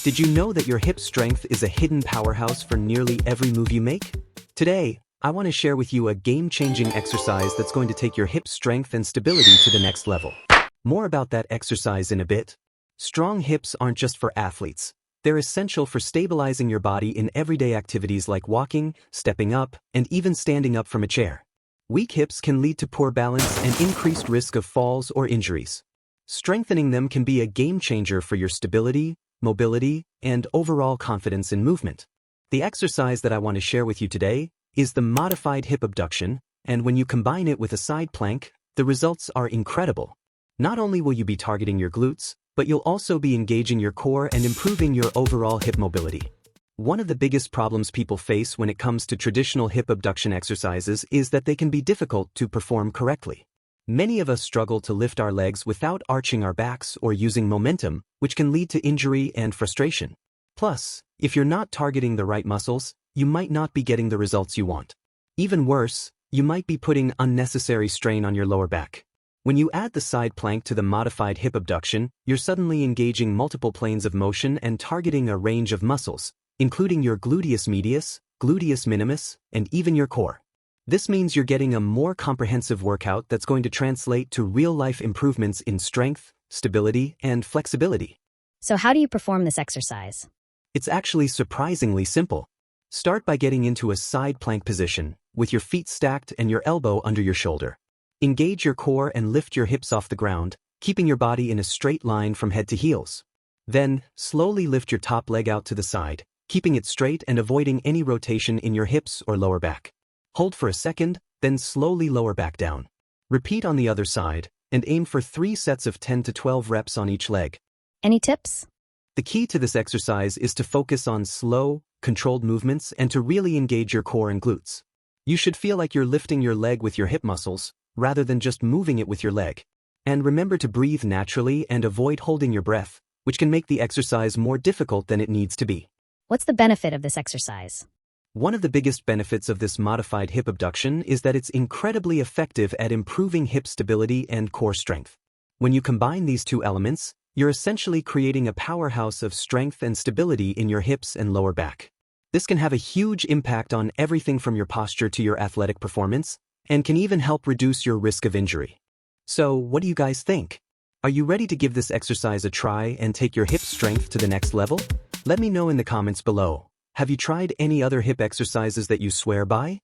Did you know that your hip strength is a hidden powerhouse for nearly every move you make? Today, I want to share with you a game-changing exercise that's going to take your hip strength and stability to the next level. More about that exercise in a bit. Strong hips aren't just for athletes. They're essential for stabilizing your body in everyday activities like walking, stepping up, and even standing up from a chair. Weak hips can lead to poor balance and increased risk of falls or injuries. Strengthening them can be a game-changer for your stability, mobility, and overall confidence in movement. The exercise that I want to share with you today is the modified hip abduction, and when you combine it with a side plank, the results are incredible. Not only will you be targeting your glutes, but you'll also be engaging your core and improving your overall hip mobility. One of the biggest problems people face when it comes to traditional hip abduction exercises is that they can be difficult to perform correctly. Many of us struggle to lift our legs without arching our backs or using momentum, which can lead to injury and frustration. Plus, if you're not targeting the right muscles, you might not be getting the results you want. Even worse, you might be putting unnecessary strain on your lower back. When you add the side plank to the modified hip abduction, you're suddenly engaging multiple planes of motion and targeting a range of muscles, including your gluteus medius, gluteus minimus, and even your core. This means you're getting a more comprehensive workout that's going to translate to real-life improvements in strength, stability, and flexibility. So how do you perform this exercise? It's actually surprisingly simple. Start by getting into a side plank position, with your feet stacked and your elbow under your shoulder. Engage your core and lift your hips off the ground, keeping your body in a straight line from head to heels. Then, slowly lift your top leg out to the side, keeping it straight and avoiding any rotation in your hips or lower back. Hold for a second, then slowly lower back down. Repeat on the other side, and aim for 3 sets of 10 to 12 reps on each leg. Any tips? The key to this exercise is to focus on slow, controlled movements and to really engage your core and glutes. You should feel like you're lifting your leg with your hip muscles, rather than just moving it with your leg. And remember to breathe naturally and avoid holding your breath, which can make the exercise more difficult than it needs to be. What's the benefit of this exercise? One of the biggest benefits of this modified hip abduction is that it's incredibly effective at improving hip stability and core strength. When you combine these two elements, you're essentially creating a powerhouse of strength and stability in your hips and lower back. This can have a huge impact on everything from your posture to your athletic performance, and can even help reduce your risk of injury. So, what do you guys think? Are you ready to give this exercise a try and take your hip strength to the next level? Let me know in the comments below. Have you tried any other hip exercises that you swear by?